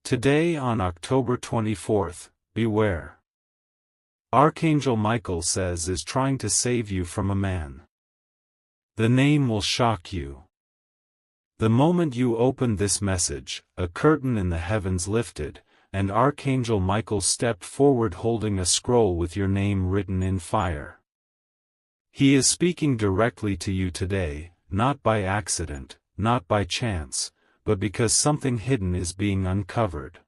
Today on October 24th, beware. Archangel Michael says is trying to save you from a man. The name will shock you. The moment you opened this message, a curtain in the heavens lifted, and Archangel Michael stepped forward holding a scroll with your name written in fire. He is speaking directly to you today, not by accident, not by chance, but because something hidden is being uncovered.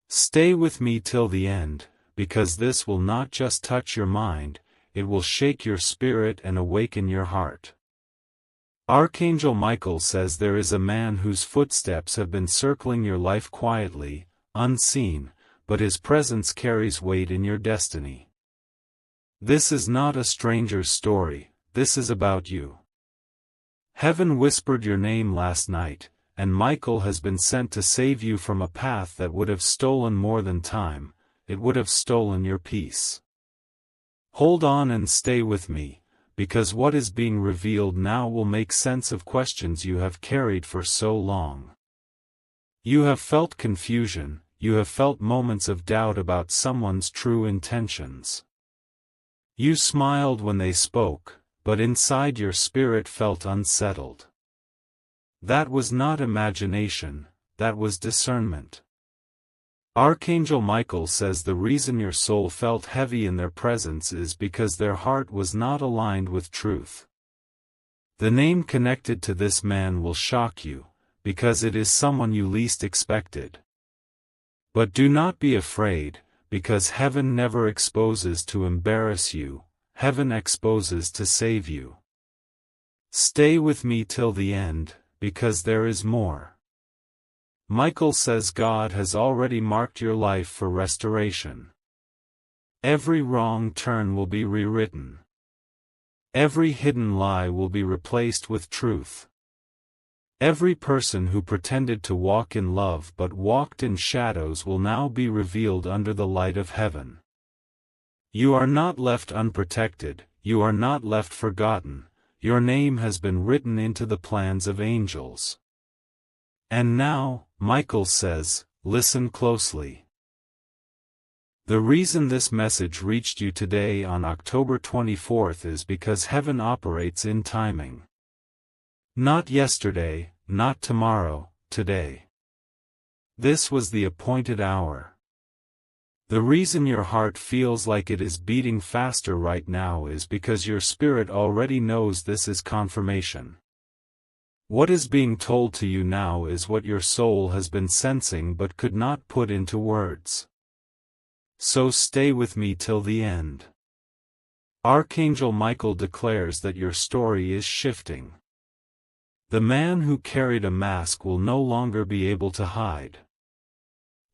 Stay with me till the end, because this will not just touch your mind, it will shake your spirit and awaken your heart. Archangel Michael says there is a man whose footsteps have been circling your life quietly, unseen, but his presence carries weight in your destiny. This is not a stranger's story, this is about you. Heaven whispered your name last night, and Michael has been sent to save you from a path that would have stolen more than time, it would have stolen your peace. Hold on and stay with me, because what is being revealed now will make sense of questions you have carried for so long. You have felt confusion, you have felt moments of doubt about someone's true intentions. You smiled when they spoke, but inside your spirit felt unsettled. That was not imagination, that was discernment. Archangel Michael says the reason your soul felt heavy in their presence is because their heart was not aligned with truth. The name connected to this man will shock you, because it is someone you least expected. But do not be afraid, because heaven never exposes to embarrass you, heaven exposes to save you. Stay with me till the end, because there is more. Michael says God has already marked your life for restoration. Every wrong turn will be rewritten. Every hidden lie will be replaced with truth. Every person who pretended to walk in love but walked in shadows will now be revealed under the light of heaven. You are not left unprotected, you are not left forgotten. Your name has been written into the plans of angels. And now, Michael says, listen closely. The reason this message reached you today on October 24th is because heaven operates in timing. Not yesterday, not tomorrow, today. This was the appointed hour. The reason your heart feels like it is beating faster right now is because your spirit already knows this is confirmation. What is being told to you now is what your soul has been sensing but could not put into words. So stay with me till the end. Archangel Michael declares that your story is shifting. The man who carried a mask will no longer be able to hide.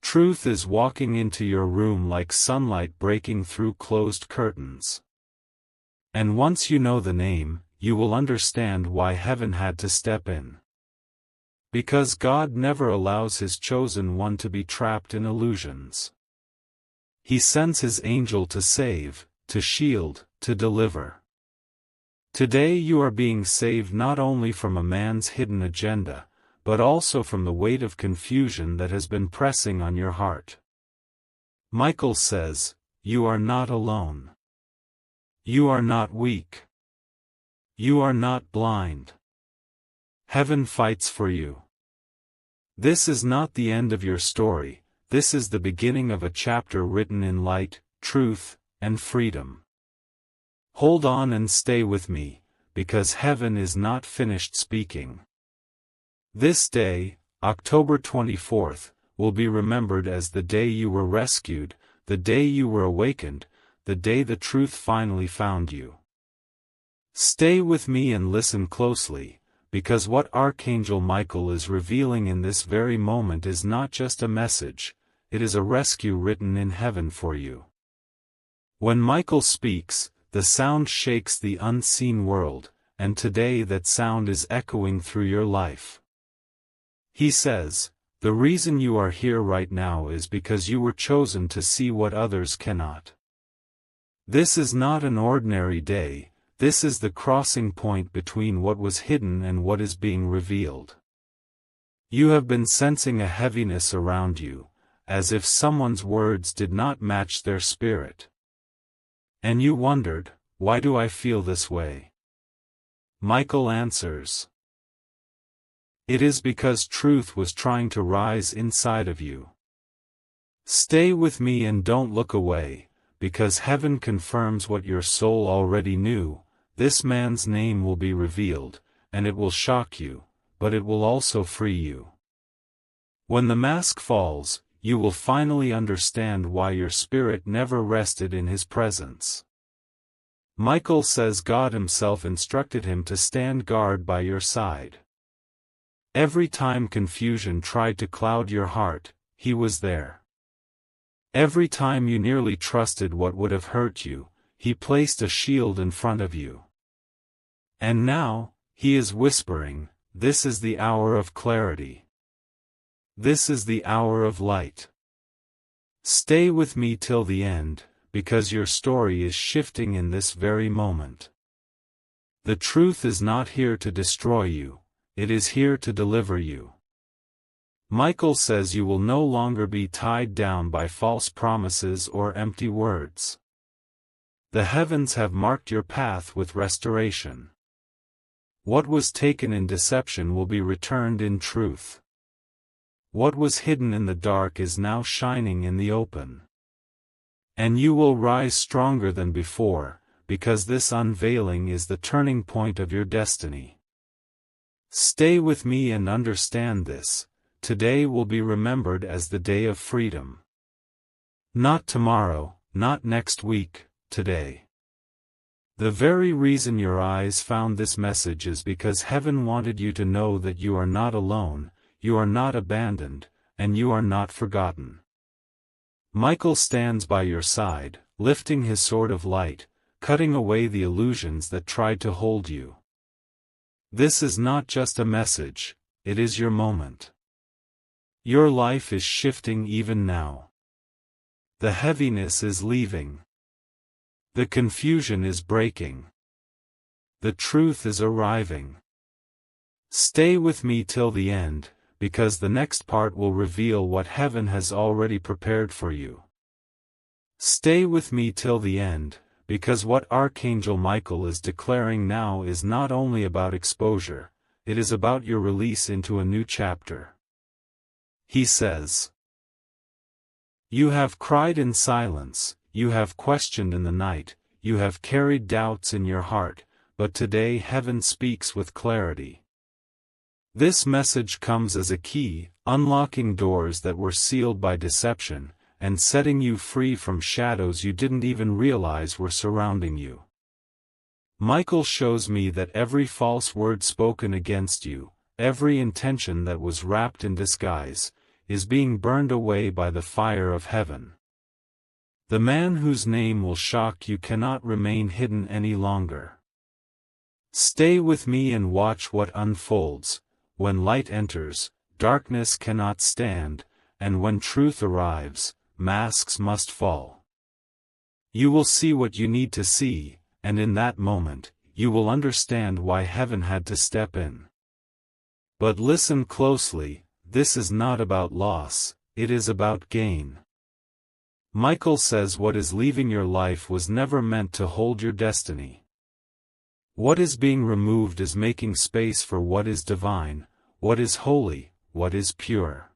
Truth is walking into your room like sunlight breaking through closed curtains. And once you know the name, you will understand why heaven had to step in. Because God never allows His chosen one to be trapped in illusions. He sends His angel to save, to shield, to deliver. Today you are being saved not only from a man's hidden agenda, but also from the weight of confusion that has been pressing on your heart. Michael says, you are not alone. You are not weak. You are not blind. Heaven fights for you. This is not the end of your story, this is the beginning of a chapter written in light, truth, and freedom. Hold on and stay with me, because heaven is not finished speaking. This day, October 24th, will be remembered as the day you were rescued, the day you were awakened, the day the truth finally found you. Stay with me and listen closely, because what Archangel Michael is revealing in this very moment is not just a message, it is a rescue written in heaven for you. When Michael speaks, the sound shakes the unseen world, and today that sound is echoing through your life. He says, the reason you are here right now is because you were chosen to see what others cannot. This is not an ordinary day, this is the crossing point between what was hidden and what is being revealed. You have been sensing a heaviness around you, as if someone's words did not match their spirit. And you wondered, why do I feel this way? Michael answers. It is because truth was trying to rise inside of you. Stay with me and don't look away, because heaven confirms what your soul already knew. This man's name will be revealed, and it will shock you, but it will also free you. When the mask falls, you will finally understand why your spirit never rested in his presence. Michael says God himself instructed him to stand guard by your side. Every time confusion tried to cloud your heart, he was there. Every time you nearly trusted what would have hurt you, he placed a shield in front of you. And now, he is whispering, this is the hour of clarity. This is the hour of light. Stay with me till the end, because your story is shifting in this very moment. The truth is not here to destroy you, it is here to deliver you. Michael says you will no longer be tied down by false promises or empty words. The heavens have marked your path with restoration. What was taken in deception will be returned in truth. What was hidden in the dark is now shining in the open. And you will rise stronger than before, because this unveiling is the turning point of your destiny. Stay with me and understand this. Today will be remembered as the day of freedom. Not tomorrow, not next week, today. The very reason your eyes found this message is because heaven wanted you to know that you are not alone, you are not abandoned, and you are not forgotten. Michael stands by your side, lifting his sword of light, cutting away the illusions that tried to hold you. This is not just a message, it is your moment. Your life is shifting even now. The heaviness is leaving. The confusion is breaking. The truth is arriving. Stay with me till the end, because the next part will reveal what heaven has already prepared for you. Stay with me till the end, because what Archangel Michael is declaring now is not only about exposure, it is about your release into a new chapter. He says, you have cried in silence, you have questioned in the night, you have carried doubts in your heart, but today heaven speaks with clarity. This message comes as a key, unlocking doors that were sealed by deception, and setting you free from shadows you didn't even realize were surrounding you. Michael shows me that every false word spoken against you, every intention that was wrapped in disguise, is being burned away by the fire of heaven. The man whose name will shock you cannot remain hidden any longer. Stay with me and watch what unfolds. When light enters, darkness cannot stand, and when truth arrives, masks must fall. You will see what you need to see, and in that moment, you will understand why heaven had to step in. But listen closely, this is not about loss, it is about gain. Michael says what is leaving your life was never meant to hold your destiny. What is being removed is making space for what is divine, what is holy, what is pure.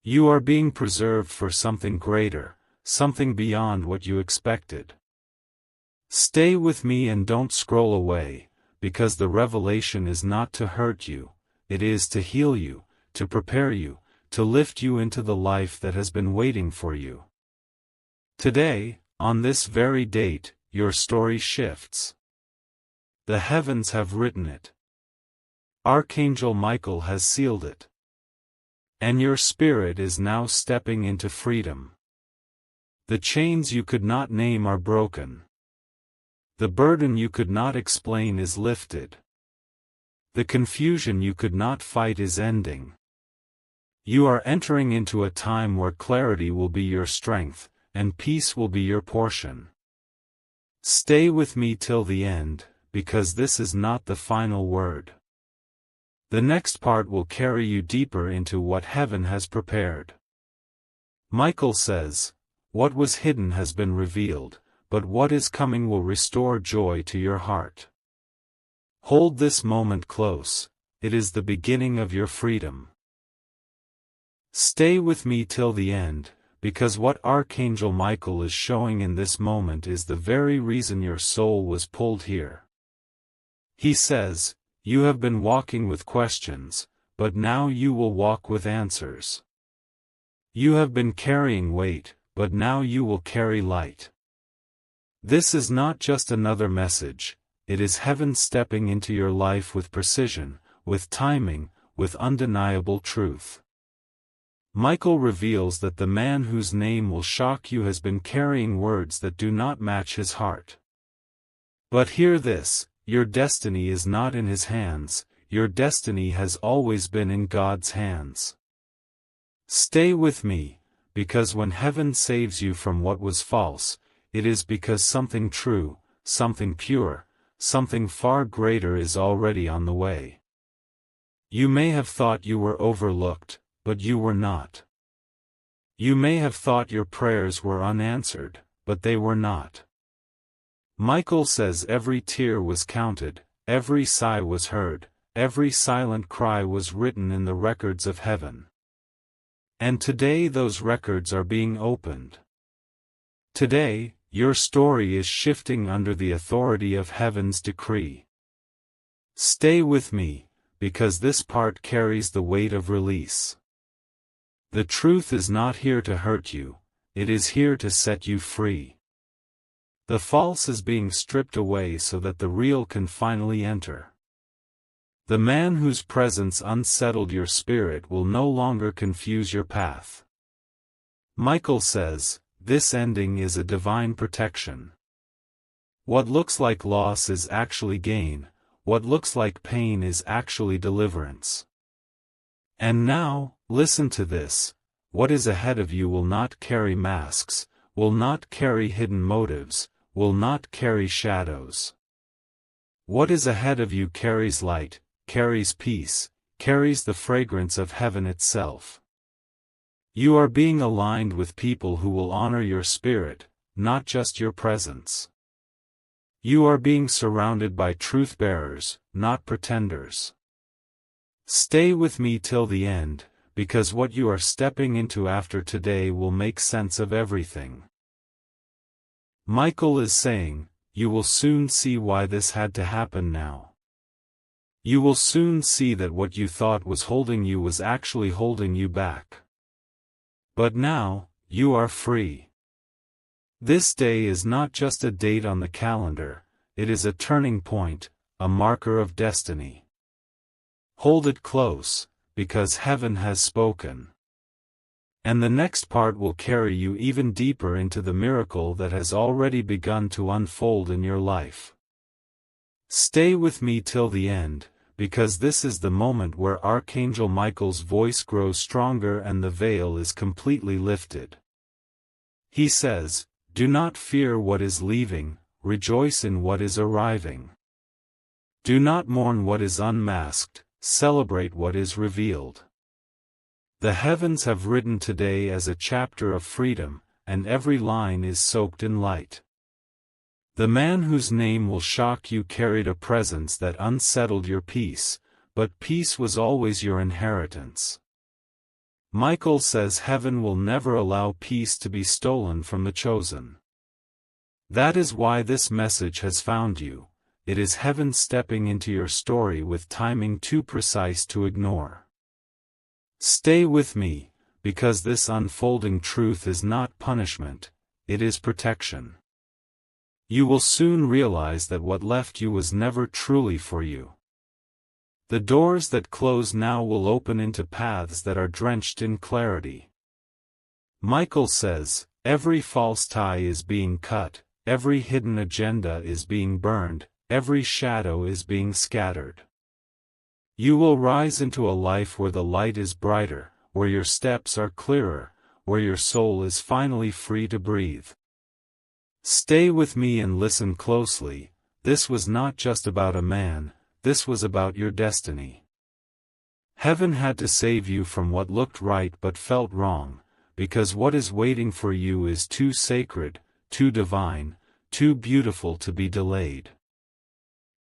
You are being preserved for something greater, something beyond what you expected. Stay with me and don't scroll away, because the revelation is not to hurt you, it is to heal you, to prepare you, to lift you into the life that has been waiting for you. Today, on this very date, your story shifts. The heavens have written it. Archangel Michael has sealed it. And your spirit is now stepping into freedom. The chains you could not name are broken. The burden you could not explain is lifted. The confusion you could not fight is ending. You are entering into a time where clarity will be your strength, and peace will be your portion. Stay with me till the end, because this is not the final word. The next part will carry you deeper into what heaven has prepared. Michael says, "What was hidden has been revealed, but what is coming will restore joy to your heart." Hold this moment close, it is the beginning of your freedom. Stay with me till the end, because what Archangel Michael is showing in this moment is the very reason your soul was pulled here. He says, "You have been walking with questions, but now you will walk with answers. You have been carrying weight, but now you will carry light." This is not just another message, it is heaven stepping into your life with precision, with timing, with undeniable truth. Michael reveals that the man whose name will shock you has been carrying words that do not match his heart. But hear this, your destiny is not in his hands, your destiny has always been in God's hands. Stay with me, because when heaven saves you from what was false, it is because something true, something pure, something far greater is already on the way. You may have thought you were overlooked, but you were not. You may have thought your prayers were unanswered, but they were not. Michael says every tear was counted, every sigh was heard, every silent cry was written in the records of heaven. And today those records are being opened. Today, your story is shifting under the authority of heaven's decree. Stay with me, because this part carries the weight of release. The truth is not here to hurt you, it is here to set you free. The false is being stripped away so that the real can finally enter. The man whose presence unsettled your spirit will no longer confuse your path. Michael says, this ending is a divine protection. What looks like loss is actually gain, what looks like pain is actually deliverance. And now, listen to this, what is ahead of you will not carry masks, will not carry hidden motives, will not carry shadows. What is ahead of you carries light, carries peace, carries the fragrance of heaven itself. You are being aligned with people who will honor your spirit, not just your presence. You are being surrounded by truth bearers, not pretenders. Stay with me till the end, because what you are stepping into after today will make sense of everything. Michael is saying, you will soon see why this had to happen now. You will soon see that what you thought was holding you was actually holding you back. But now, you are free. This day is not just a date on the calendar, it is a turning point, a marker of destiny. Hold it close, because heaven has spoken. And the next part will carry you even deeper into the miracle that has already begun to unfold in your life. Stay with me till the end, because this is the moment where Archangel Michael's voice grows stronger and the veil is completely lifted. He says, "Do not fear what is leaving, rejoice in what is arriving. Do not mourn what is unmasked, celebrate what is revealed." The heavens have written today as a chapter of freedom, and every line is soaked in light. The man whose name will shock you carried a presence that unsettled your peace, but peace was always your inheritance. Michael says heaven will never allow peace to be stolen from the chosen. That is why this message has found you. It is heaven stepping into your story with timing too precise to ignore. Stay with me, because this unfolding truth is not punishment, it is protection. You will soon realize that what left you was never truly for you. The doors that close now will open into paths that are drenched in clarity. Michael says, every false tie is being cut, every hidden agenda is being burned, every shadow is being scattered. You will rise into a life where the light is brighter, where your steps are clearer, where your soul is finally free to breathe. Stay with me and listen closely, this was not just about a man, this was about your destiny. Heaven had to save you from what looked right but felt wrong, because what is waiting for you is too sacred, too divine, too beautiful to be delayed.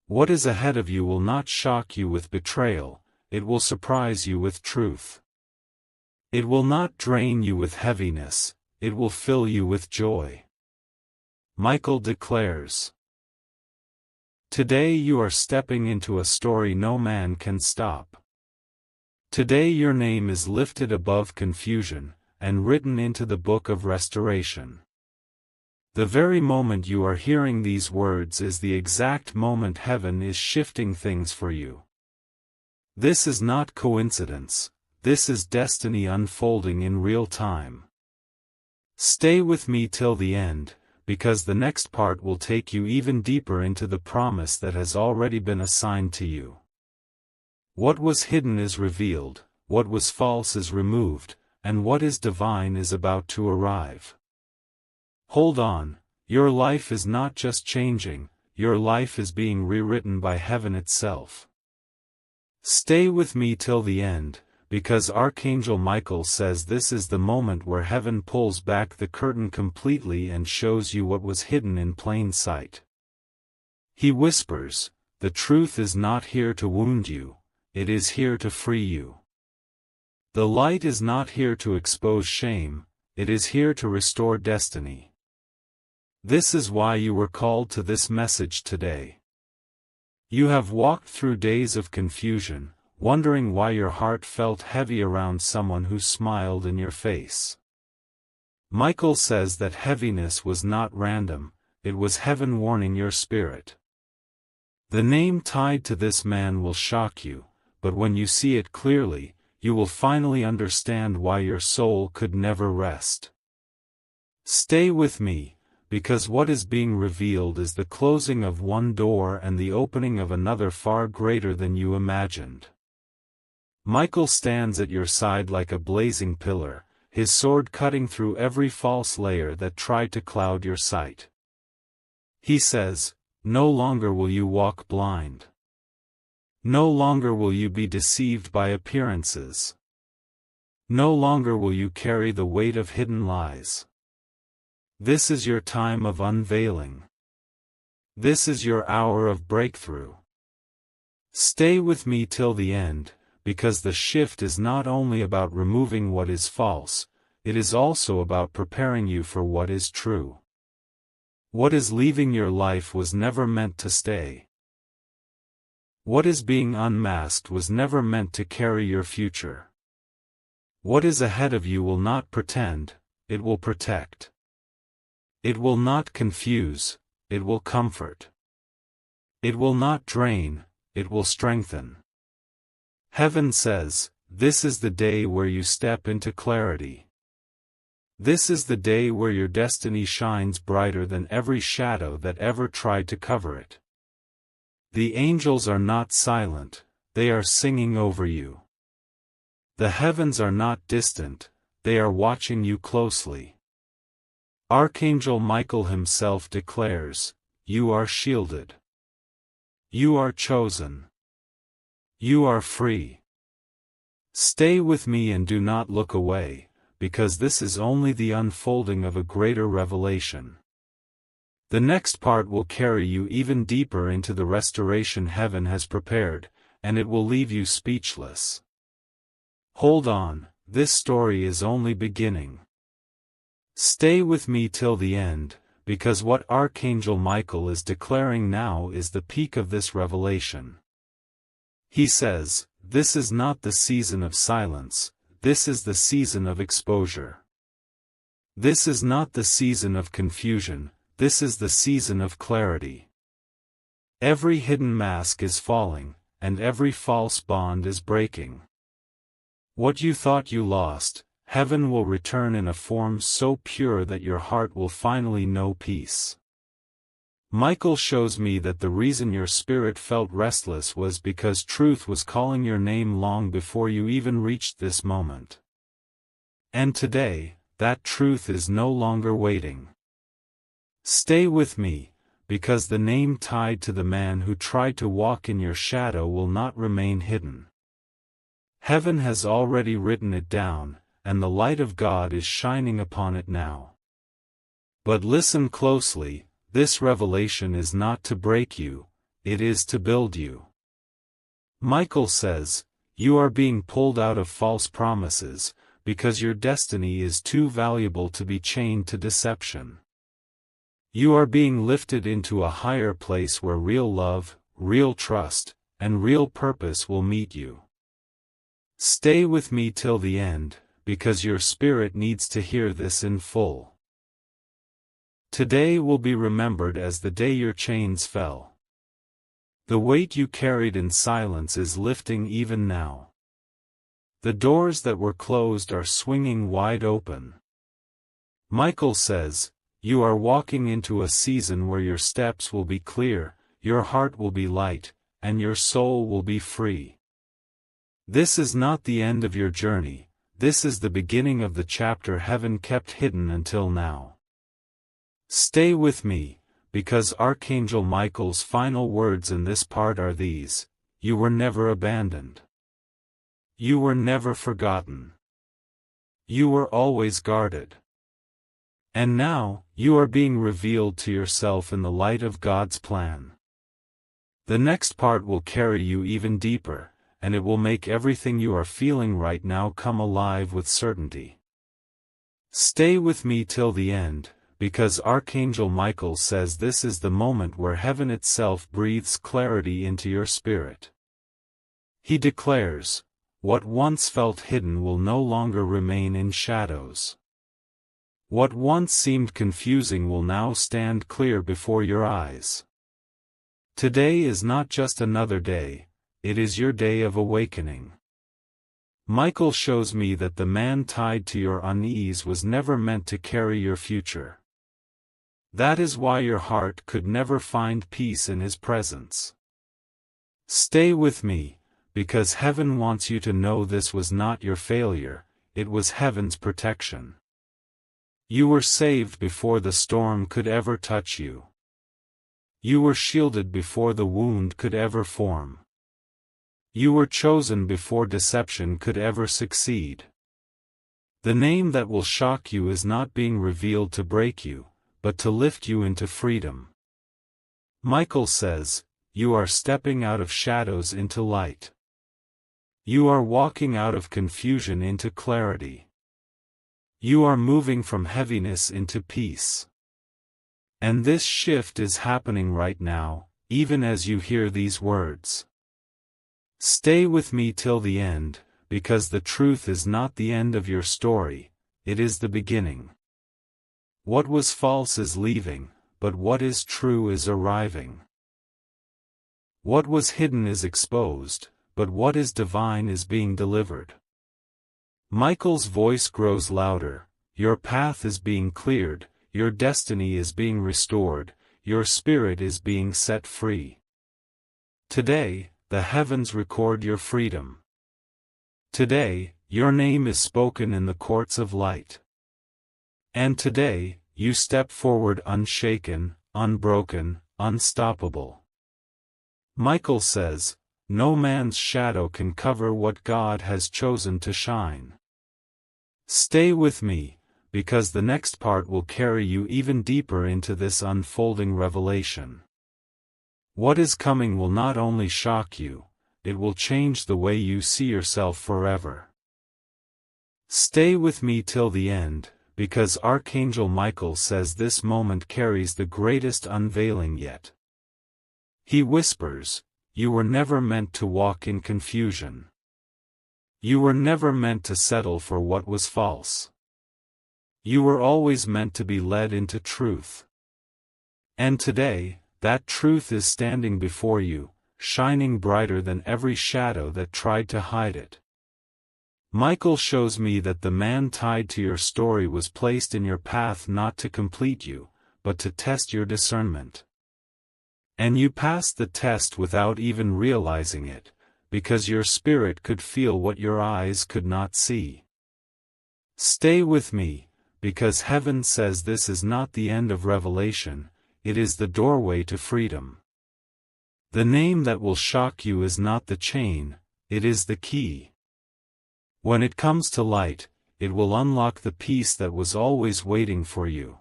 What is ahead of you will not shock you with betrayal, it will surprise you with truth. It will not drain you with heaviness, it will fill you with joy. Michael declares. Today you are stepping into a story no man can stop. Today your name is lifted above confusion, and written into the book of restoration. The very moment you are hearing these words is the exact moment heaven is shifting things for you. This is not coincidence, this is destiny unfolding in real time. Stay with me till the end, because the next part will take you even deeper into the promise that has already been assigned to you. What was hidden is revealed, what was false is removed, and what is divine is about to arrive. Hold on, your life is not just changing, your life is being rewritten by heaven itself. Stay with me till the end, because Archangel Michael says this is the moment where heaven pulls back the curtain completely and shows you what was hidden in plain sight. He whispers, the truth is not here to wound you, it is here to free you. The light is not here to expose shame, it is here to restore destiny. This is why you were called to this message today. You have walked through days of confusion, wondering why your heart felt heavy around someone who smiled in your face. Michael says that heaviness was not random, it was heaven warning your spirit. The name tied to this man will shock you, but when you see it clearly, you will finally understand why your soul could never rest. Stay with me, because what is being revealed is the closing of one door and the opening of another far greater than you imagined. Michael stands at your side like a blazing pillar, his sword cutting through every false layer that tried to cloud your sight. He says, no longer will you walk blind. No longer will you be deceived by appearances. No longer will you carry the weight of hidden lies. This is your time of unveiling. This is your hour of breakthrough. Stay with me till the end, because the shift is not only about removing what is false, it is also about preparing you for what is true. What is leaving your life was never meant to stay. What is being unmasked was never meant to carry your future. What is ahead of you will not pretend, it will protect. It will not confuse, it will comfort. It will not drain, it will strengthen. Heaven says, this is the day where you step into clarity. This is the day where your destiny shines brighter than every shadow that ever tried to cover it. The angels are not silent, they are singing over you. The heavens are not distant, they are watching you closely. Archangel Michael himself declares, you are shielded. You are chosen. You are free. Stay with me and do not look away, because this is only the unfolding of a greater revelation. The next part will carry you even deeper into the restoration heaven has prepared, and it will leave you speechless. Hold on, this story is only beginning. Stay with me till the end, because what Archangel Michael is declaring now is the peak of this revelation. He says, this is not the season of silence, this is the season of exposure. This is not the season of confusion, this is the season of clarity. Every hidden mask is falling, and every false bond is breaking. What you thought you lost, heaven will return in a form so pure that your heart will finally know peace. Michael shows me that the reason your spirit felt restless was because truth was calling your name long before you even reached this moment. And today, that truth is no longer waiting. Stay with me, because the name tied to the man who tried to walk in your shadow will not remain hidden. Heaven has already written it down, and the light of God is shining upon it now. But listen closely, this revelation is not to break you, it is to build you. Michael says, you are being pulled out of false promises, because your destiny is too valuable to be chained to deception. You are being lifted into a higher place where real love, real trust, and real purpose will meet you. Stay with me till the end, because your spirit needs to hear this in full. Today will be remembered as the day your chains fell. The weight you carried in silence is lifting even now. The doors that were closed are swinging wide open. Michael says, you are walking into a season where your steps will be clear, your heart will be light, and your soul will be free. This is not the end of your journey, this is the beginning of the chapter heaven kept hidden until now. Stay with me, because Archangel Michael's final words in this part are these: you were never abandoned. You were never forgotten. You were always guarded. And now, you are being revealed to yourself in the light of God's plan. The next part will carry you even deeper, and it will make everything you are feeling right now come alive with certainty. Stay with me till the end, because Archangel Michael says this is the moment where heaven itself breathes clarity into your spirit. He declares, what once felt hidden will no longer remain in shadows. What once seemed confusing will now stand clear before your eyes. Today is not just another day, it is your day of awakening. Michael shows me that the man tied to your unease was never meant to carry your future. That is why your heart could never find peace in his presence. Stay with me, because heaven wants you to know this was not your failure, it was heaven's protection. You were saved before the storm could ever touch you. You were shielded before the wound could ever form. You were chosen before deception could ever succeed. The name that will shock you is not being revealed to break you, but to lift you into freedom. Michael says, you are stepping out of shadows into light. You are walking out of confusion into clarity. You are moving from heaviness into peace. And this shift is happening right now, even as you hear these words. Stay with me till the end, because the truth is not the end of your story, it is the beginning. What was false is leaving, but what is true is arriving. What was hidden is exposed, but what is divine is being delivered. Michael's voice grows louder, your path is being cleared, your destiny is being restored, your spirit is being set free. Today, the heavens record your freedom. Today, your name is spoken in the courts of light. And today, you step forward unshaken, unbroken, unstoppable. Michael says, no man's shadow can cover what God has chosen to shine. Stay with me, because the next part will carry you even deeper into this unfolding revelation. What is coming will not only shock you, it will change the way you see yourself forever. Stay with me till the end, because Archangel Michael says this moment carries the greatest unveiling yet. He whispers, you were never meant to walk in confusion. You were never meant to settle for what was false. You were always meant to be led into truth. And today, that truth is standing before you, shining brighter than every shadow that tried to hide it. Michael shows me that the man tied to your story was placed in your path not to complete you, but to test your discernment. And you passed the test without even realizing it, because your spirit could feel what your eyes could not see. Stay with me, because heaven says this is not the end of revelation, it is the doorway to freedom. The name that will shock you is not the chain, it is the key. When it comes to light, it will unlock the peace that was always waiting for you.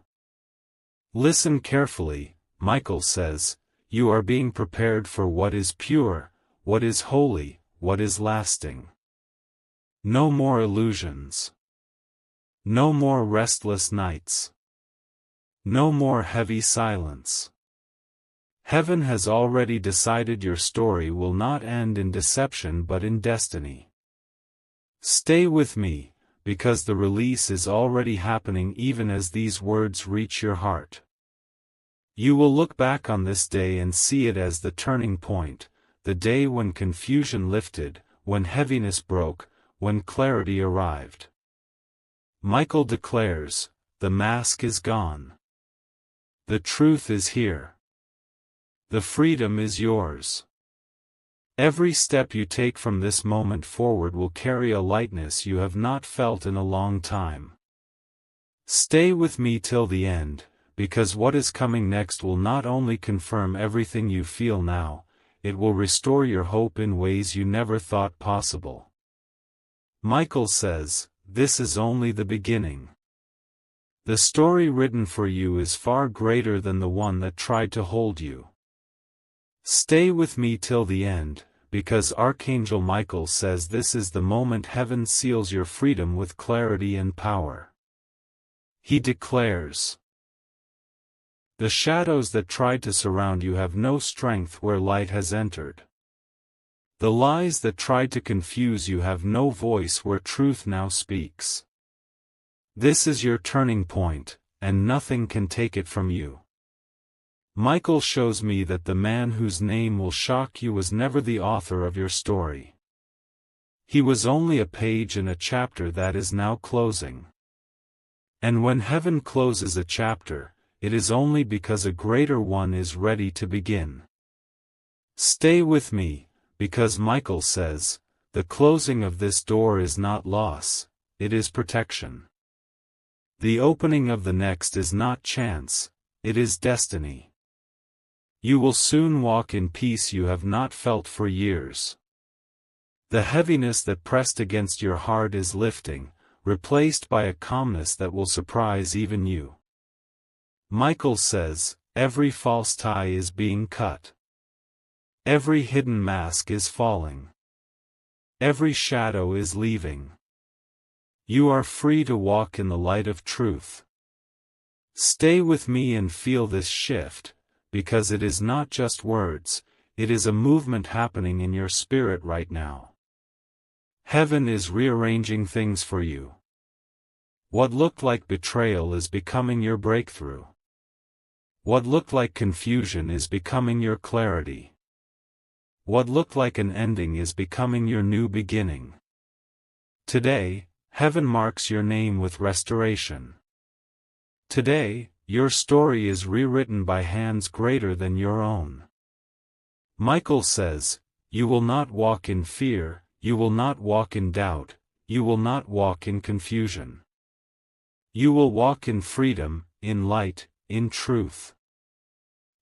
Listen carefully, Michael says, you are being prepared for what is pure, what is holy, what is lasting. No more illusions. No more restless nights. No more heavy silence. Heaven has already decided your story will not end in deception but in destiny. Stay with me, because the release is already happening even as these words reach your heart. You will look back on this day and see it as the turning point, the day when confusion lifted, when heaviness broke, when clarity arrived. Michael declares, the mask is gone. The truth is here. The freedom is yours. Every step you take from this moment forward will carry a lightness you have not felt in a long time. Stay with me till the end, because what is coming next will not only confirm everything you feel now, it will restore your hope in ways you never thought possible. Michael says, this is only the beginning. The story written for you is far greater than the one that tried to hold you. Stay with me till the end, because Archangel Michael says this is the moment heaven seals your freedom with clarity and power. He declares, the shadows that tried to surround you have no strength where light has entered. The lies that tried to confuse you have no voice where truth now speaks. This is your turning point, and nothing can take it from you. Michael shows me that the man whose name will shock you was never the author of your story. He was only a page in a chapter that is now closing. And when heaven closes a chapter, it is only because a greater one is ready to begin. Stay with me, because Michael says, the closing of this door is not loss, it is protection. The opening of the next is not chance, it is destiny. You will soon walk in peace you have not felt for years. The heaviness that pressed against your heart is lifting, replaced by a calmness that will surprise even you. Michael says, every false tie is being cut. Every hidden mask is falling. Every shadow is leaving. You are free to walk in the light of truth. Stay with me and feel this shift, because it is not just words, it is a movement happening in your spirit right now. Heaven is rearranging things for you. What looked like betrayal is becoming your breakthrough. What looked like confusion is becoming your clarity. What looked like an ending is becoming your new beginning. Today, heaven marks your name with restoration. Today, your story is rewritten by hands greater than your own. Michael says, you will not walk in fear, you will not walk in doubt, you will not walk in confusion. You will walk in freedom, in light, in truth.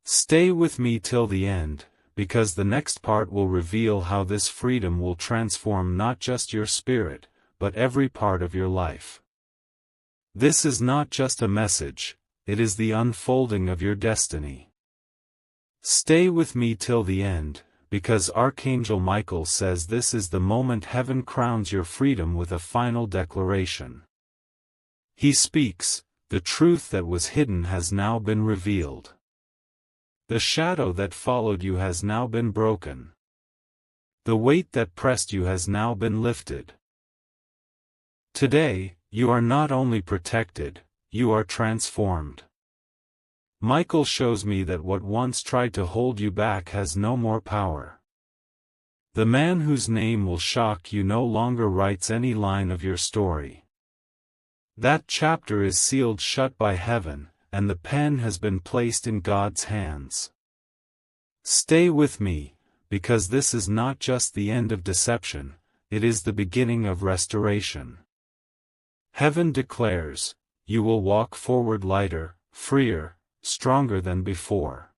Stay with me till the end, because the next part will reveal how this freedom will transform not just your spirit, but every part of your life. This is not just a message, it is the unfolding of your destiny. Stay with me till the end, because Archangel Michael says this is the moment heaven crowns your freedom with a final declaration. He speaks, the truth that was hidden has now been revealed. The shadow that followed you has now been broken. The weight that pressed you has now been lifted. Today, you are not only protected, you are transformed. Michael shows me that what once tried to hold you back has no more power. The man whose name will shock you no longer writes any line of your story. That chapter is sealed shut by heaven, and the pen has been placed in God's hands. Stay with me, because this is not just the end of deception, it is the beginning of restoration. Heaven declares, you will walk forward lighter, freer, stronger than before.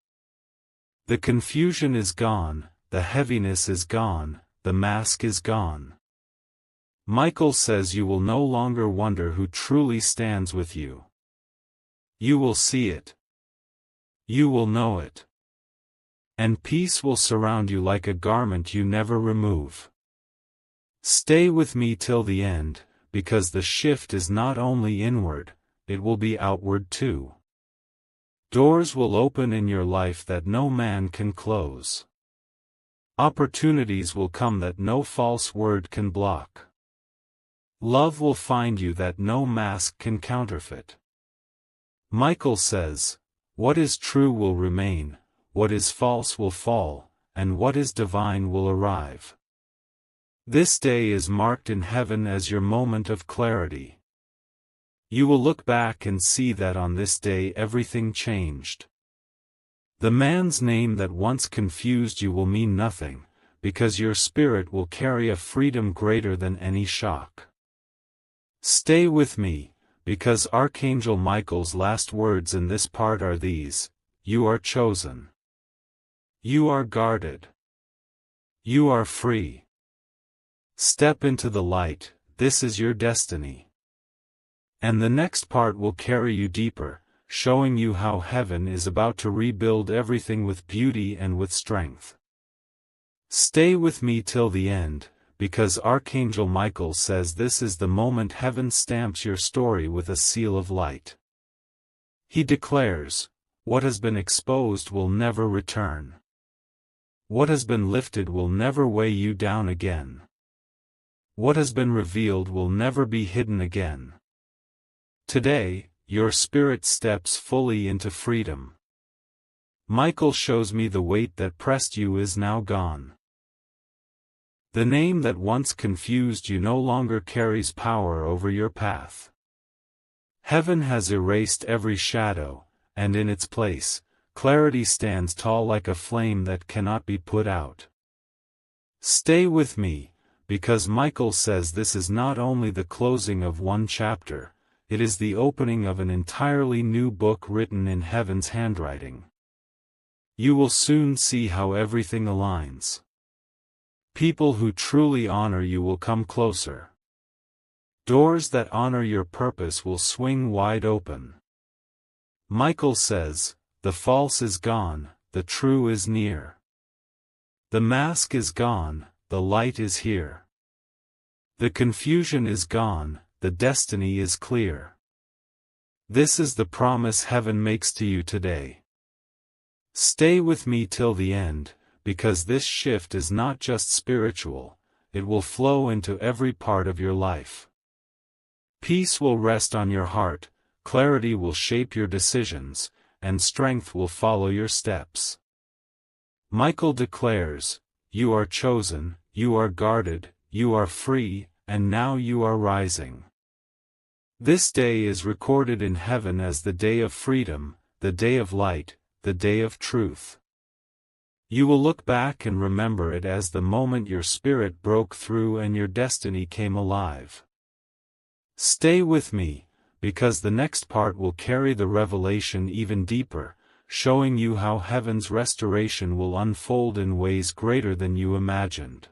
The confusion is gone, the heaviness is gone, the mask is gone. Michael says you will no longer wonder who truly stands with you. You will see it. You will know it. And peace will surround you like a garment you never remove. Stay with me till the end, because the shift is not only inward, it will be outward too. Doors will open in your life that no man can close. Opportunities will come that no false word can block. Love will find you that no mask can counterfeit. Michael says, what is true will remain, what is false will fall, and what is divine will arrive. This day is marked in heaven as your moment of clarity. You will look back and see that on this day everything changed. The man's name that once confused you will mean nothing, because your spirit will carry a freedom greater than any shock. Stay with me, because Archangel Michael's last words in this part are these: you are chosen. You are guarded. You are free. Step into the light, this is your destiny. And the next part will carry you deeper, showing you how heaven is about to rebuild everything with beauty and with strength. Stay with me till the end, because Archangel Michael says this is the moment heaven stamps your story with a seal of light. He declares, what has been exposed will never return. What has been lifted will never weigh you down again. What has been revealed will never be hidden again. Today, your spirit steps fully into freedom. Michael shows me the weight that pressed you is now gone. The name that once confused you no longer carries power over your path. Heaven has erased every shadow, and in its place, clarity stands tall like a flame that cannot be put out. Stay with me, because Michael says this is not only the closing of one chapter, it is the opening of an entirely new book written in heaven's handwriting. You will soon see how everything aligns. People who truly honor you will come closer. Doors that honor your purpose will swing wide open. Michael says, the false is gone, the true is near. The mask is gone, the light is here. The confusion is gone, the destiny is clear. This is the promise heaven makes to you today. Stay with me till the end, because this shift is not just spiritual, it will flow into every part of your life. Peace will rest on your heart, clarity will shape your decisions, and strength will follow your steps. Michael declares, you are chosen, you are guarded, you are free, and now you are rising. This day is recorded in heaven as the day of freedom, the day of light, the day of truth. You will look back and remember it as the moment your spirit broke through and your destiny came alive. Stay with me, because the next part will carry the revelation even deeper, showing you how heaven's restoration will unfold in ways greater than you imagined.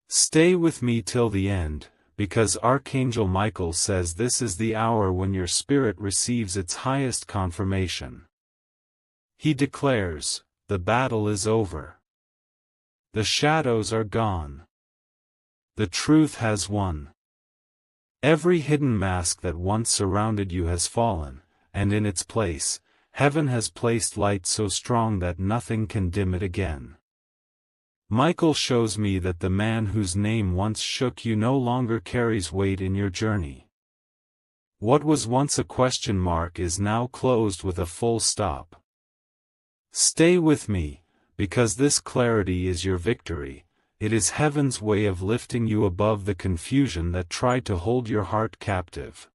Stay with me till the end, because Archangel Michael says this is the hour when your spirit receives its highest confirmation. He declares, the battle is over. The shadows are gone. The truth has won. Every hidden mask that once surrounded you has fallen, and in its place, heaven has placed light so strong that nothing can dim it again. Michael shows me that the man whose name once shook you no longer carries weight in your journey. What was once a question mark is now closed with a full stop. Stay with me, because this clarity is your victory. It is heaven's way of lifting you above the confusion that tried to hold your heart captive.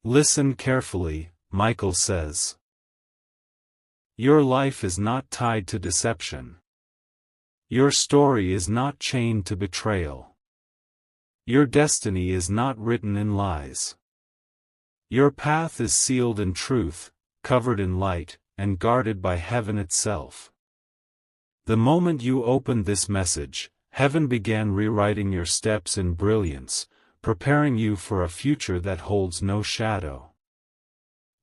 Listen carefully, Michael says. Your life is not tied to deception. Your story is not chained to betrayal. Your destiny is not written in lies. Your path is sealed in truth, covered in light, and guarded by heaven itself. The moment you opened this message, heaven began rewriting your steps in brilliance, preparing you for a future that holds no shadow.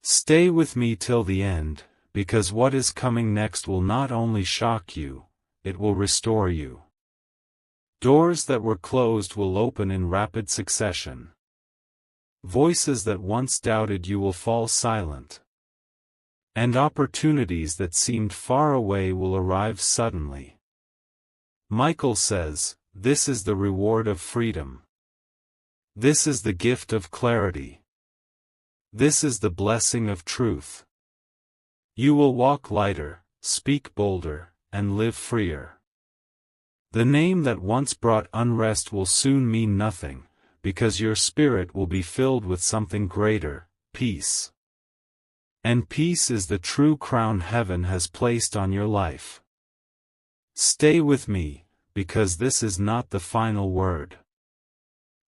Stay with me till the end, because what is coming next will not only shock you, it will restore you. Doors that were closed will open in rapid succession. Voices that once doubted you will fall silent. And opportunities that seemed far away will arrive suddenly. Michael says, this is the reward of freedom. This is the gift of clarity. This is the blessing of truth. You will walk lighter, speak bolder, and live freer. The name that once brought unrest will soon mean nothing, because your spirit will be filled with something greater, peace. And peace is the true crown heaven has placed on your life. Stay with me, because this is not the final word.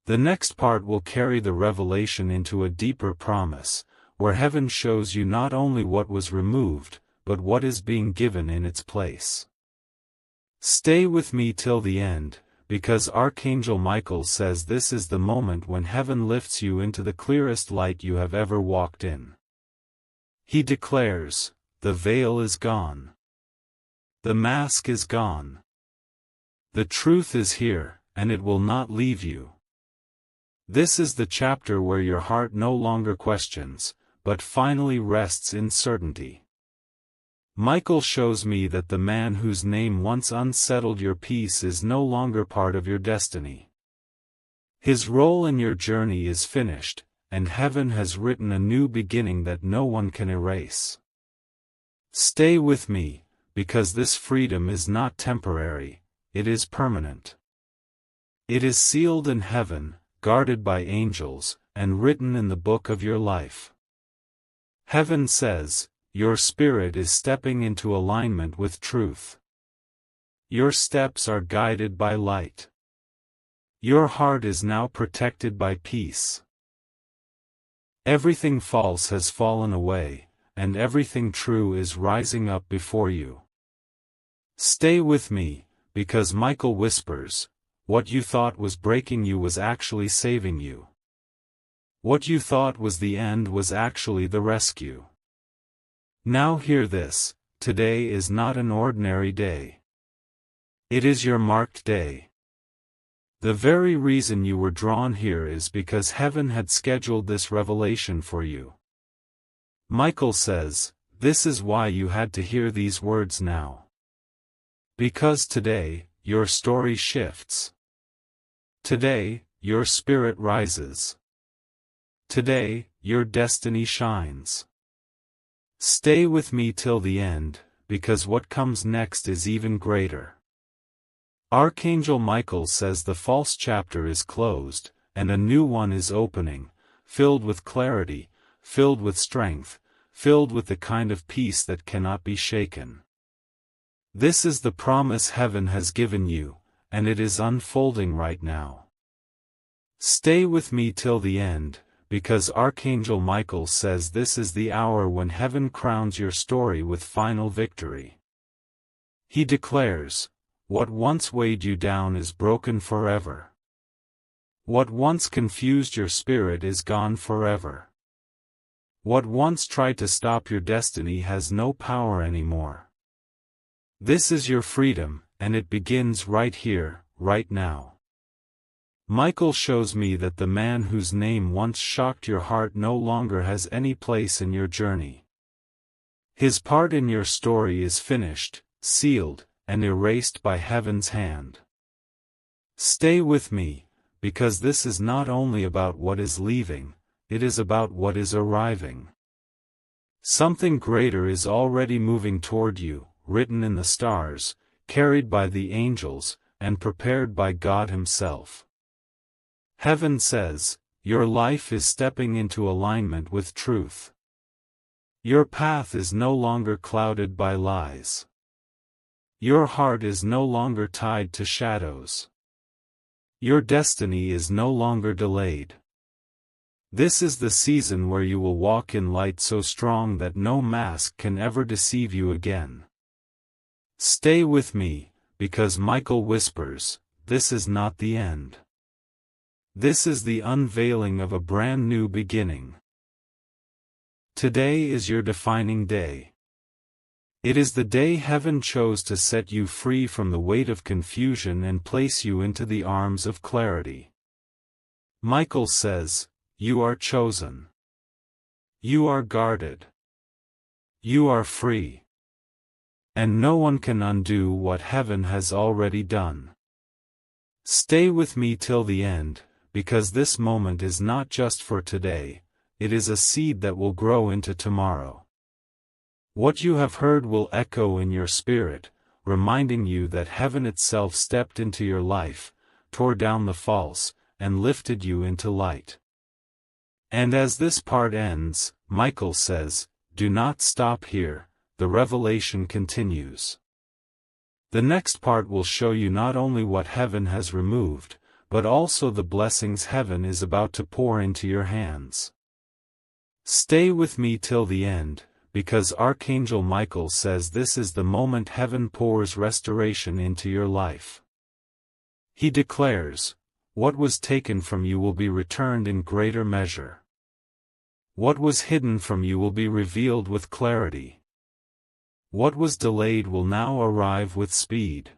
The next part will carry the revelation into a deeper promise, where heaven shows you not only what was removed, but what is being given in its place. Stay with me till the end, because Archangel Michael says this is the moment when heaven lifts you into the clearest light you have ever walked in. He declares, the veil is gone. The mask is gone. The truth is here, and it will not leave you. This is the chapter where your heart no longer questions, but finally rests in certainty. Michael shows me that the man whose name once unsettled your peace is no longer part of your destiny. His role in your journey is finished, and heaven has written a new beginning that no one can erase. Stay with me, because this freedom is not temporary, it is permanent. It is sealed in heaven, guarded by angels, and written in the book of your life. Heaven says, your spirit is stepping into alignment with truth. Your steps are guided by light. Your heart is now protected by peace. Everything false has fallen away, and everything true is rising up before you. Stay with me, because Michael whispers, what you thought was breaking you was actually saving you. What you thought was the end was actually the rescue. Now hear this, today is not an ordinary day. It is your marked day. The very reason you were drawn here is because heaven had scheduled this revelation for you. Michael says, this is why you had to hear these words now. Because today, your story shifts. Today, your spirit rises. Today, your destiny shines. Stay with me till the end, because what comes next is even greater. Archangel Michael says the false chapter is closed, and a new one is opening, filled with clarity, filled with strength, filled with the kind of peace that cannot be shaken. This is the promise heaven has given you, and it is unfolding right now. Stay with me till the end, because Archangel Michael says this is the hour when heaven crowns your story with final victory. He declares, what once weighed you down is broken forever. What once confused your spirit is gone forever. What once tried to stop your destiny has no power anymore. This is your freedom, and it begins right here, right now. Michael shows me that the man whose name once shocked your heart no longer has any place in your journey. His part in your story is finished, sealed, and erased by heaven's hand. Stay with me, because this is not only about what is leaving, it is about what is arriving. Something greater is already moving toward you, written in the stars, carried by the angels, and prepared by God Himself. Heaven says, your life is stepping into alignment with truth. Your path is no longer clouded by lies. Your heart is no longer tied to shadows. Your destiny is no longer delayed. This is the season where you will walk in light so strong that no mask can ever deceive you again. Stay with me, because Michael whispers, this is not the end. This is the unveiling of a brand new beginning. Today is your defining day. It is the day heaven chose to set you free from the weight of confusion and place you into the arms of clarity. Michael says, you are chosen. You are guarded. You are free. And no one can undo what heaven has already done. Stay with me till the end, because this moment is not just for today, it is a seed that will grow into tomorrow. What you have heard will echo in your spirit, reminding you that heaven itself stepped into your life, tore down the false, and lifted you into light. And as this part ends, Michael says, do not stop here, the revelation continues. The next part will show you not only what heaven has removed, but also the blessings heaven is about to pour into your hands. Stay with me till the end, because Archangel Michael says this is the moment heaven pours restoration into your life. He declares, what was taken from you will be returned in greater measure. What was hidden from you will be revealed with clarity. What was delayed will now arrive with speed.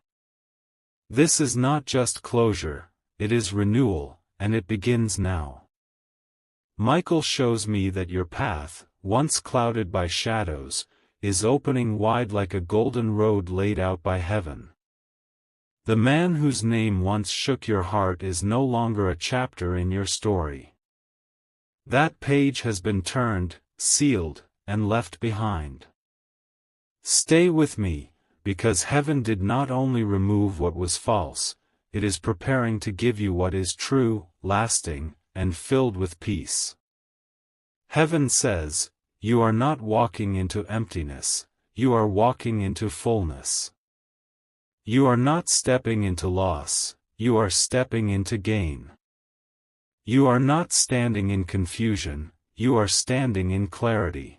This is not just closure, it is renewal, and it begins now. Michael shows me that your path, once clouded by shadows, is opening wide like a golden road laid out by heaven. The man whose name once shook your heart is no longer a chapter in your story. That page has been turned, sealed, and left behind. Stay with me, because heaven did not only remove what was false, it is preparing to give you what is true, lasting, and filled with peace. Heaven says, you are not walking into emptiness, you are walking into fullness. You are not stepping into loss, you are stepping into gain. You are not standing in confusion, you are standing in clarity.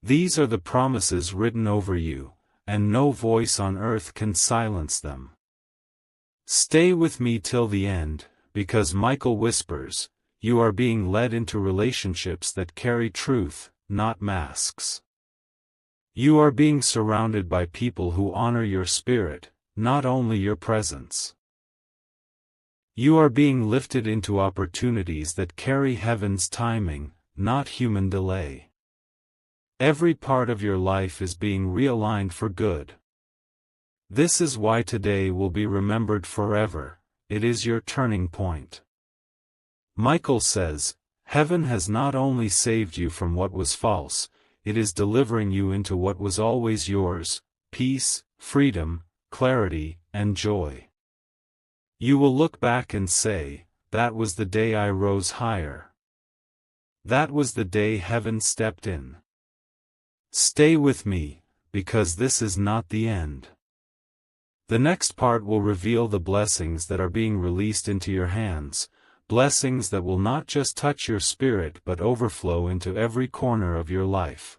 These are the promises written over you, and no voice on earth can silence them. Stay with me till the end, because Michael whispers, you are being led into relationships that carry truth, not masks. You are being surrounded by people who honor your spirit, not only your presence. You are being lifted into opportunities that carry heaven's timing, not human delay. Every part of your life is being realigned for good. This is why today will be remembered forever, it is your turning point. Michael says, heaven has not only saved you from what was false, it is delivering you into what was always yours, peace, freedom, clarity, and joy. You will look back and say, that was the day I rose higher. That was the day heaven stepped in. Stay with me, because this is not the end. The next part will reveal the blessings that are being released into your hands, blessings that will not just touch your spirit but overflow into every corner of your life.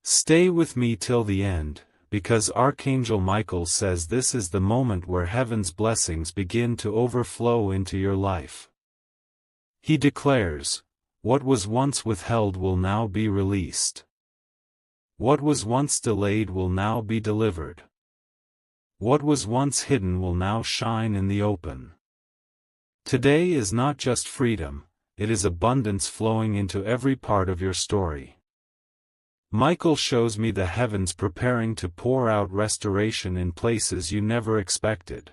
Stay with me till the end, because Archangel Michael says this is the moment where heaven's blessings begin to overflow into your life. He declares, what was once withheld will now be released. What was once delayed will now be delivered. What was once hidden will now shine in the open. Today is not just freedom, it is abundance flowing into every part of your story. Michael shows me the heavens preparing to pour out restoration in places you never expected.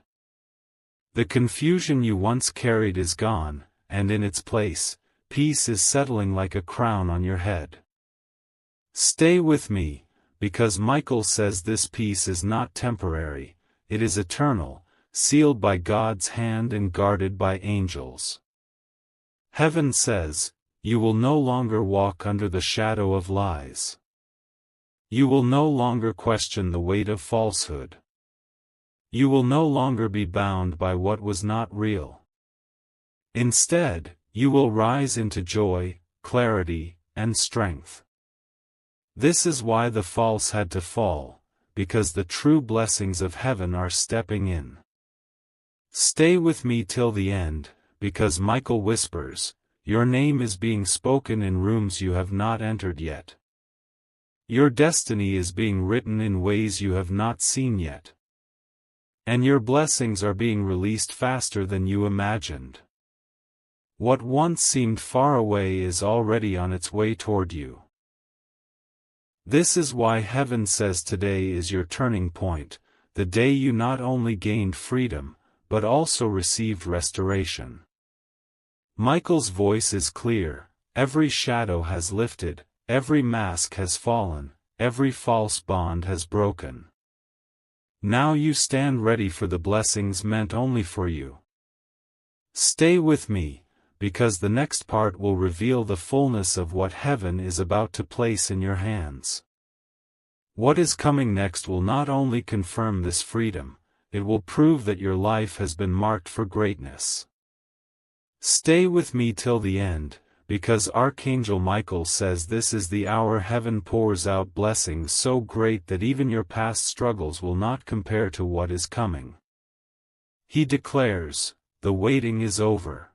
The confusion you once carried is gone, and in its place, peace is settling like a crown on your head. Stay with me, because Michael says this peace is not temporary, it is eternal, sealed by God's hand and guarded by angels. Heaven says, you will no longer walk under the shadow of lies. You will no longer question the weight of falsehood. You will no longer be bound by what was not real. Instead, you will rise into joy, clarity, and strength. This is why the false had to fall, because the true blessings of heaven are stepping in. Stay with me till the end, because Michael whispers, your name is being spoken in rooms you have not entered yet. Your destiny is being written in ways you have not seen yet. And your blessings are being released faster than you imagined. What once seemed far away is already on its way toward you. This is why heaven says today is your turning point, the day you not only gained freedom, but also received restoration. Michael's voice is clear, every shadow has lifted, every mask has fallen, every false bond has broken. Now you stand ready for the blessings meant only for you. Stay with me, because the next part will reveal the fullness of what heaven is about to place in your hands. What is coming next will not only confirm this freedom, it will prove that your life has been marked for greatness. Stay with me till the end, because Archangel Michael says this is the hour heaven pours out blessings so great that even your past struggles will not compare to what is coming. He declares, the waiting is over.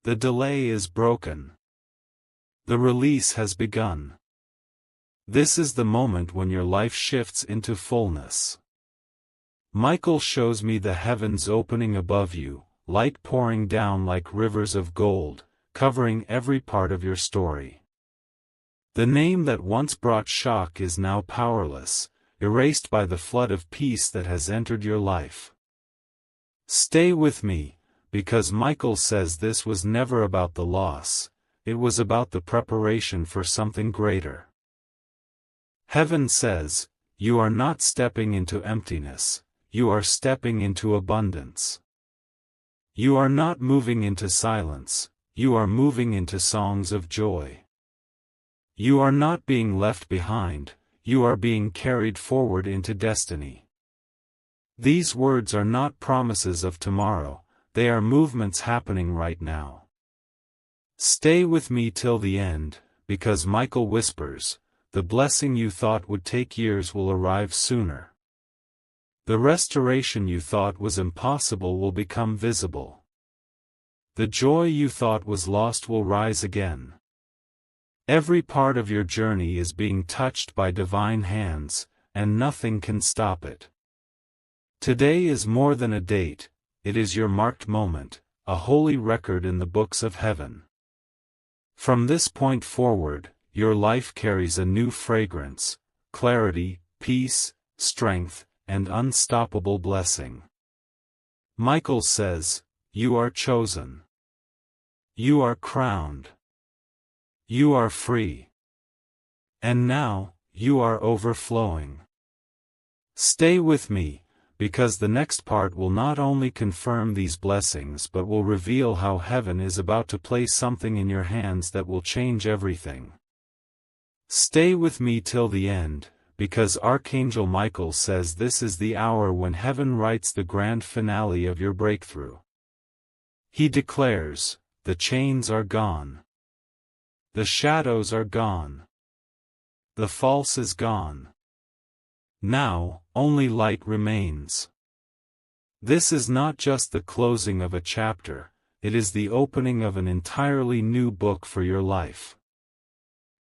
The delay is broken. The release has begun. This is the moment when your life shifts into fullness. Michael shows me the heavens opening above you, light pouring down like rivers of gold, covering every part of your story. The name that once brought shock is now powerless, erased by the flood of peace that has entered your life. Stay with me, because Michael says this was never about the loss, it was about the preparation for something greater. Heaven says, you are not stepping into emptiness, you are stepping into abundance. You are not moving into silence, you are moving into songs of joy. You are not being left behind, you are being carried forward into destiny. These words are not promises of tomorrow, they are movements happening right now. Stay with me till the end, because Michael whispers, the blessing you thought would take years will arrive sooner. The restoration you thought was impossible will become visible. The joy you thought was lost will rise again. Every part of your journey is being touched by divine hands, and nothing can stop it. Today is more than a date, it is your marked moment, a holy record in the books of heaven. From this point forward, your life carries a new fragrance, clarity, peace, strength, and unstoppable blessing. Michael says, you are chosen. You are crowned. You are free. And now, you are overflowing. Stay with me, because the next part will not only confirm these blessings but will reveal how heaven is about to place something in your hands that will change everything. Stay with me till the end, because Archangel Michael says this is the hour when heaven writes the grand finale of your breakthrough. He declares, the chains are gone. The shadows are gone. The false is gone. Now, only light remains. This is not just the closing of a chapter, it is the opening of an entirely new book for your life.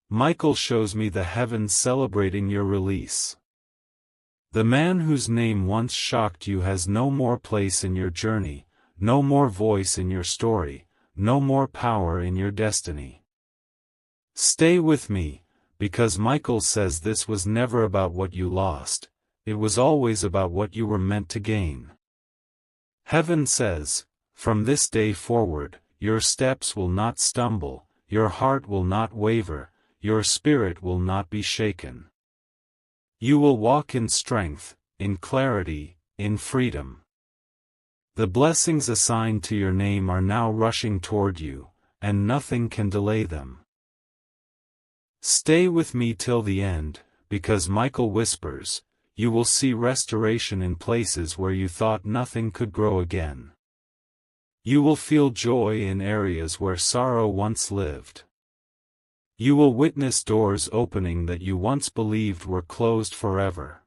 Michael shows me the heavens celebrating your release. The man whose name once shocked you has no more place in your journey, no more voice in your story, no more power in your destiny. Stay with me, because Michael says this was never about what you lost, it was always about what you were meant to gain. Heaven says, from this day forward, your steps will not stumble, your heart will not waver, your spirit will not be shaken. You will walk in strength, in clarity, in freedom. The blessings assigned to your name are now rushing toward you, and nothing can delay them. Stay with me till the end, because Michael whispers, you will see restoration in places where you thought nothing could grow again. You will feel joy in areas where sorrow once lived. You will witness doors opening that you once believed were closed forever.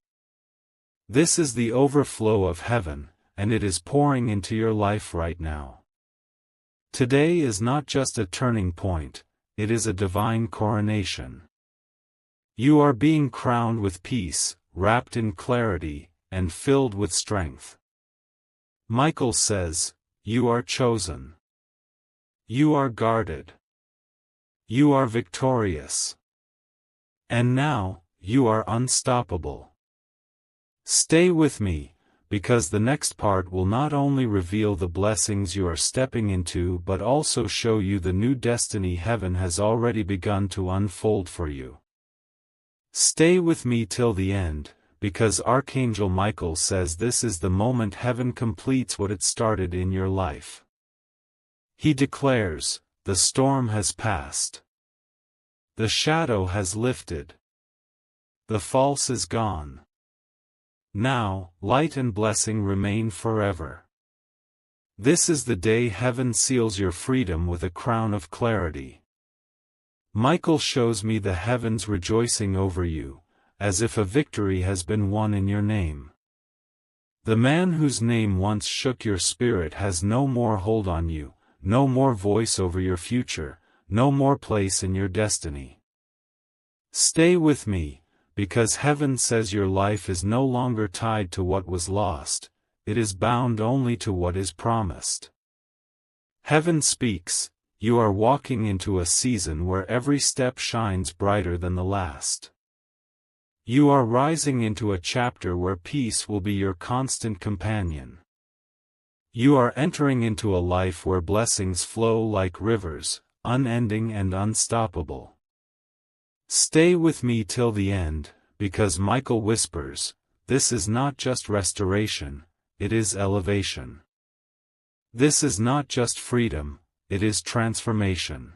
This is the overflow of heaven, and it is pouring into your life right now. Today is not just a turning point, it is a divine coronation. You are being crowned with peace, wrapped in clarity, and filled with strength. Michael says, you are chosen. You are guarded. You are victorious. And now, you are unstoppable. Stay with me, because the next part will not only reveal the blessings you are stepping into but also show you the new destiny heaven has already begun to unfold for you. Stay with me till the end, because Archangel Michael says this is the moment heaven completes what it started in your life. He declares, the storm has passed. The shadow has lifted. The false is gone. Now, light and blessing remain forever. This is the day heaven seals your freedom with a crown of clarity. Michael shows me the heavens rejoicing over you, as if a victory has been won in your name. The man whose name once shook your spirit has no more hold on you, no more voice over your future, no more place in your destiny. Stay with me, because heaven says your life is no longer tied to what was lost, it is bound only to what is promised. Heaven speaks, you are walking into a season where every step shines brighter than the last. You are rising into a chapter where peace will be your constant companion. You are entering into a life where blessings flow like rivers, unending and unstoppable. Stay with me till the end, because Michael whispers, this is not just restoration, it is elevation. This is not just freedom, it is transformation.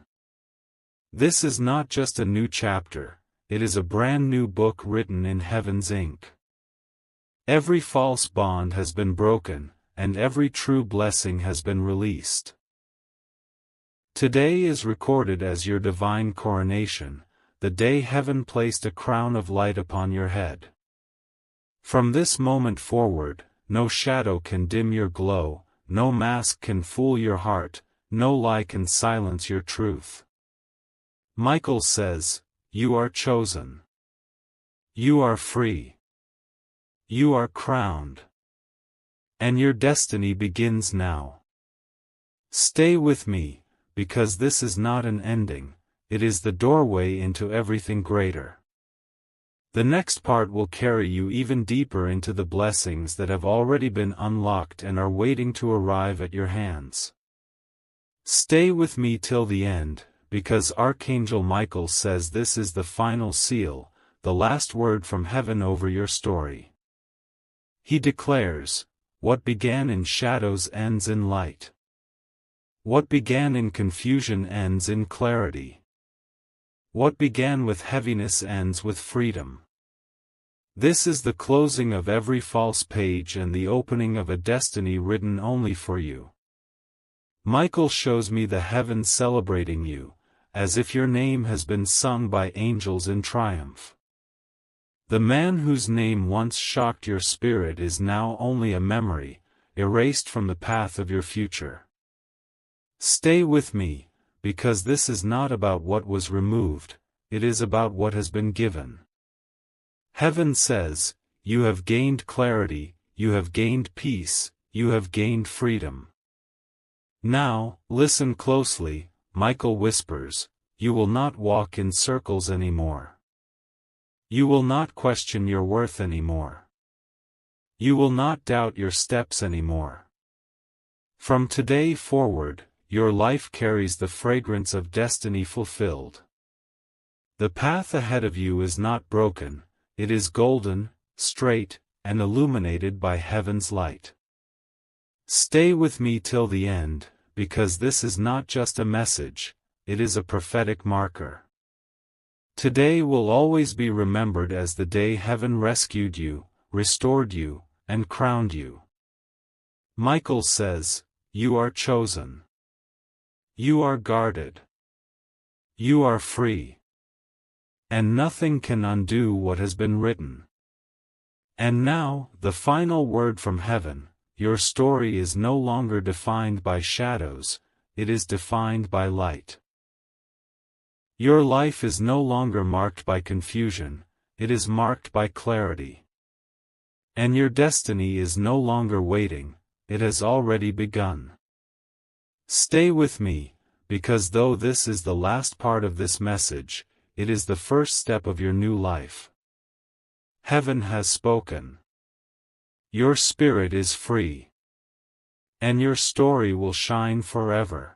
This is not just a new chapter, it is a brand new book written in heaven's ink. Every false bond has been broken, and every true blessing has been released. Today is recorded as your divine coronation, the day heaven placed a crown of light upon your head. From this moment forward, no shadow can dim your glow, no mask can fool your heart, no lie can silence your truth. Michael says, you are chosen. You are free. You are crowned. And your destiny begins now. Stay with me, because this is not an ending, it is the doorway into everything greater. The next part will carry you even deeper into the blessings that have already been unlocked and are waiting to arrive at your hands. Stay with me till the end, because Archangel Michael says this is the final seal, the last word from heaven over your story. He declares, what began in shadows ends in light. What began in confusion ends in clarity. What began with heaviness ends with freedom. This is the closing of every false page and the opening of a destiny written only for you. Michael shows me the heavens celebrating you, as if your name has been sung by angels in triumph. The man whose name once shocked your spirit is now only a memory, erased from the path of your future. Stay with me, because this is not about what was removed, it is about what has been given. Heaven says, you have gained clarity, you have gained peace, you have gained freedom. Now, listen closely, Michael whispers, you will not walk in circles anymore. You will not question your worth anymore. You will not doubt your steps anymore. From today forward, your life carries the fragrance of destiny fulfilled. The path ahead of you is not broken, it is golden, straight, and illuminated by heaven's light. Stay with me till the end, because this is not just a message, it is a prophetic marker. Today will always be remembered as the day heaven rescued you, restored you, and crowned you. Michael says, you are chosen. You are guarded. You are free. And nothing can undo what has been written. And now, the final word from heaven, your story is no longer defined by shadows, it is defined by light. Your life is no longer marked by confusion, it is marked by clarity. And your destiny is no longer waiting, it has already begun. Stay with me, because though this is the last part of this message, it is the first step of your new life. Heaven has spoken. Your spirit is free. And your story will shine forever.